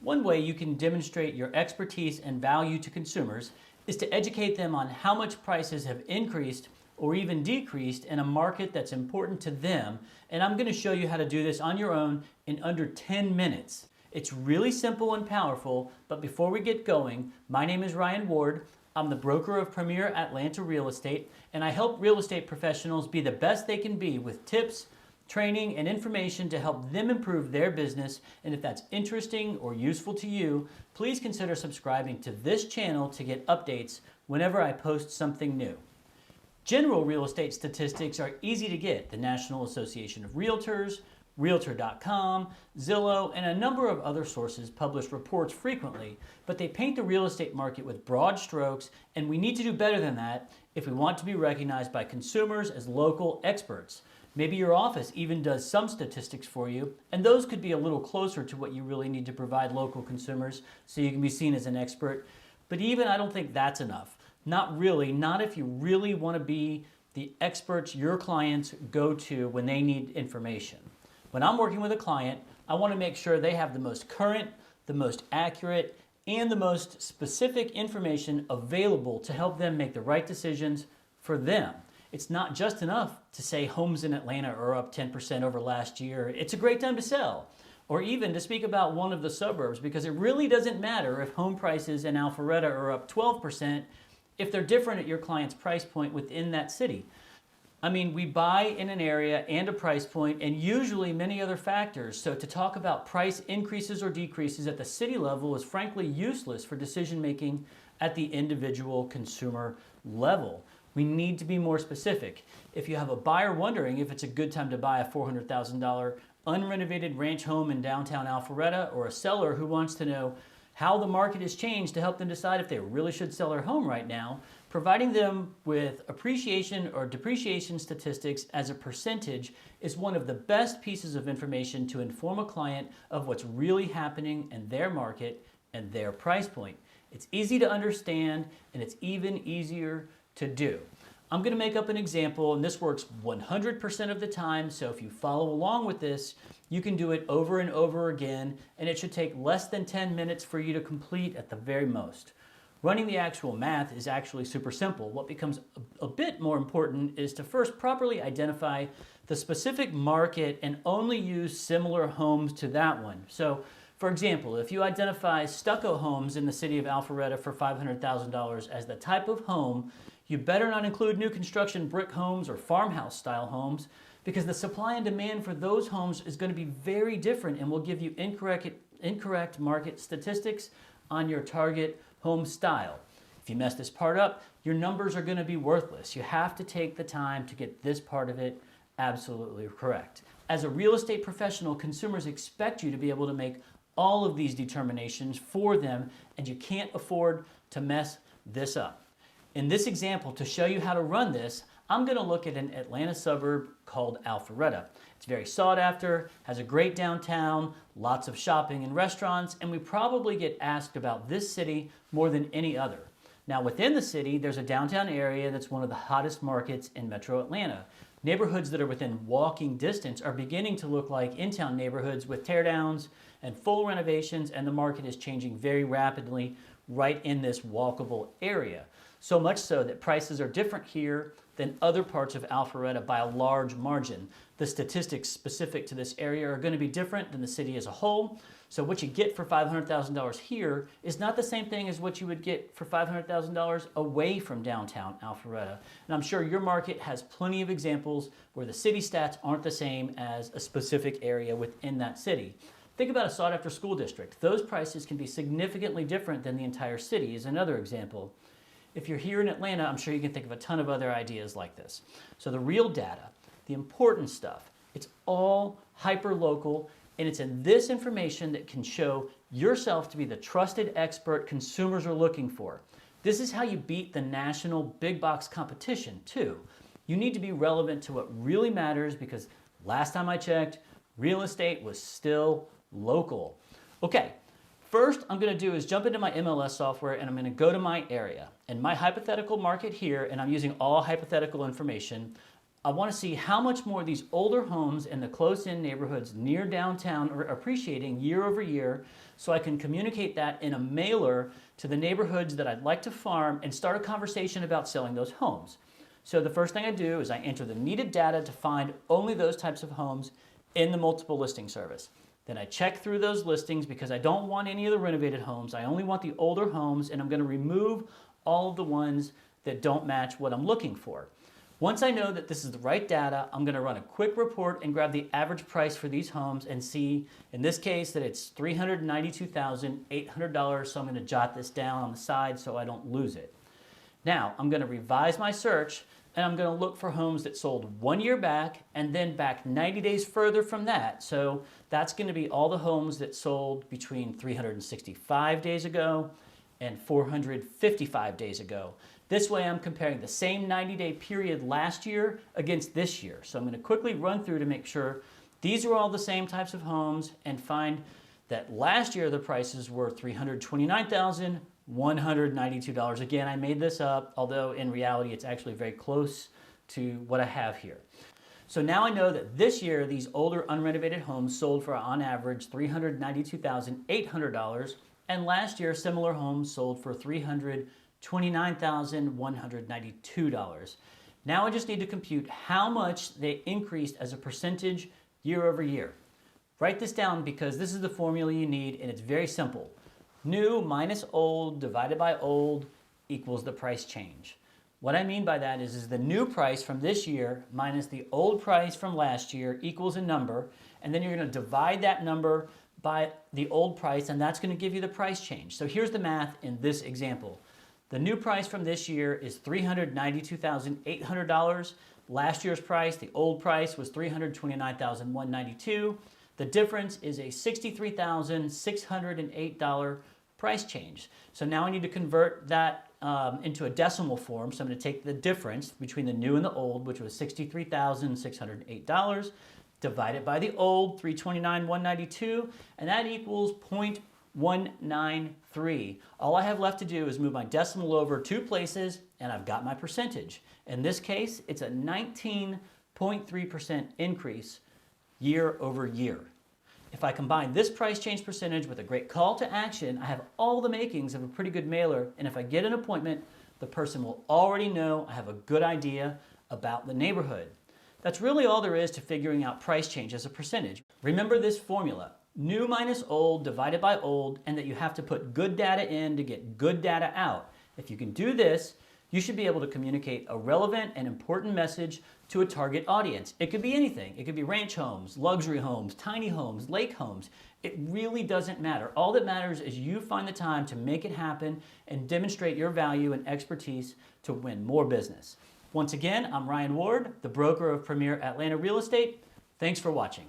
One way you can demonstrate your expertise and value to consumers is to educate them on how much prices have increased or even decreased in a market that's important to them. And I'm going to show you how to do this on your own in under 10 minutes. It's really simple and powerful, but before we get going, my name is Ryan Ward. I'm the broker of Premier Atlanta Real Estate, and I help real estate professionals be the best they can be with tips, training, and information to help them improve their business. And if that's interesting or useful to you, please consider subscribing to this channel to get updates whenever I post something new. General real estate statistics are easy to get. The National Association of Realtors, Realtor.com, Zillow, and a number of other sources publish reports frequently, but they paint the real estate market with broad strokes, and we need to do better than that if we want to be recognized by consumers as local experts. Maybe your office even does some statistics for you, and those could be a little closer to what you really need to provide local consumers so you can be seen as an expert. But even I don't think that's enough. Not really, not if you really want to be the experts your clients go to when they need information. When I'm working with a client, I want to make sure they have the most current, the most accurate, and the most specific information available to help them make the right decisions for them. It's not just enough to say homes in Atlanta are up 10% over last year. It's a great time to sell. Or even to speak about one of the suburbs, because it really doesn't matter if home prices in Alpharetta are up 12% if they're different at your client's price point within that city. I mean, we buy in an area and a price point and usually many other factors. So to talk about price increases or decreases at the city level is frankly useless for decision making at the individual consumer level. We need to be more specific. If you have a buyer wondering if it's a good time to buy a $400,000 unrenovated ranch home in downtown Alpharetta, or a seller who wants to know how the market has changed to help them decide if they really should sell their home right now, providing them with appreciation or depreciation statistics as a percentage is one of the best pieces of information to inform a client of what's really happening in their market and their price point. It's easy to understand, and it's even easier to do. I'm going to make up an example, and this works 100% of the time, so if you follow along with this, you can do it over and over again, and it should take less than 10 minutes for you to complete at the very most. Running the actual math is actually super simple. What becomes a bit more important is to first properly identify the specific market and only use similar homes to that one. So, for example, if you identify stucco homes in the city of Alpharetta for $500,000 as the type of home, you better not include new construction brick homes or farmhouse style homes, because the supply and demand for those homes is going to be very different and will give you incorrect market statistics on your target home style. If you mess this part up, your numbers are going to be worthless. You have to take the time to get this part of it absolutely correct. As a real estate professional, consumers expect you to be able to make all of these determinations for them, and you can't afford to mess this up. In this example, to show you how to run this, I'm going to look at an Atlanta suburb called Alpharetta. It's very sought after, has a great downtown, lots of shopping and restaurants, and we probably get asked about this city more than any other. Now within the city, there's a downtown area that's one of the hottest markets in Metro Atlanta. Neighborhoods that are within walking distance are beginning to look like in-town neighborhoods with teardowns and full renovations, and the market is changing very rapidly right in this walkable area. So much so that prices are different here than other parts of Alpharetta by a large margin. The statistics specific to this area are going to be different than the city as a whole. So what you get for $500,000 here is not the same thing as what you would get for $500,000 away from downtown Alpharetta. And I'm sure your market has plenty of examples where the city stats aren't the same as a specific area within that city. Think about a sought-after school district. Those prices can be significantly different than the entire city is another example. If you're here in Atlanta, I'm sure you can think of a ton of other ideas like this. So the real data, the important stuff, it's all hyper-local, and it's in this information that can show yourself to be the trusted expert consumers are looking for. This is how you beat the national big box competition too. You need to be relevant to what really matters, because last time I checked, real estate was still local. Okay. First, I'm going to do is jump into my MLS software, and I'm going to go to my area. In my hypothetical market here, and I'm using all hypothetical information, I want to see how much more these older homes in the close-in neighborhoods near downtown are appreciating year over year, so I can communicate that in a mailer to the neighborhoods that I'd like to farm and start a conversation about selling those homes. So the first thing I do is I enter the needed data to find only those types of homes in the multiple listing service. Then I check through those listings because I don't want any of the renovated homes. I only want the older homes, and I'm going to remove all of the ones that don't match what I'm looking for. Once I know that this is the right data, I'm going to run a quick report and grab the average price for these homes and see, in this case, that it's $392,800. So I'm going to jot this down on the side so I don't lose it. Now, I'm going to revise my search, and I'm going to look for homes that sold 1 year back and then back 90 days further from that. So that's going to be all the homes that sold between 365 days ago and 455 days ago. This way I'm comparing the same 90-day period last year against this year. So I'm going to quickly run through to make sure these are all the same types of homes and find that last year the prices were $329,192. Again, I made this up, although in reality it's actually very close to what I have here. So now I know that this year these older unrenovated homes sold for on average $392,800, and last year similar homes sold for $329,192. Now I just need to compute how much they increased as a percentage year over year. Write this down because this is the formula you need, and it's very simple. New minus old divided by old equals the price change. What I mean by that is the new price from this year minus the old price from last year equals a number, and then you're going to divide that number by the old price, and that's going to give you the price change. So here's the math in this example. The new price from this year is $392,800. Last year's price, the old price, was $329,192. The difference is a $63,608 price change. So now I need to convert that into a decimal form. So I'm going to take the difference between the new and the old, which was $63,608, divide it by the old, $329,192, and that equals 0.193. All I have left to do is move my decimal over 2 places, and I've got my percentage. In this case, it's a 19.3% increase year over year. If I combine this price change percentage with a great call to action, I have all the makings of a pretty good mailer, and if I get an appointment, the person will already know I have a good idea about the neighborhood. That's really all there is to figuring out price change as a percentage. Remember this formula, new minus old divided by old, and that you have to put good data in to get good data out. If you can do this, you should be able to communicate a relevant and important message to a target audience. It could be anything. It could be ranch homes, luxury homes, tiny homes, lake homes. It really doesn't matter. All that matters is you find the time to make it happen and demonstrate your value and expertise to win more business. Once again, I'm Ryan Ward, the broker of Premier Atlanta Real Estate. Thanks for watching.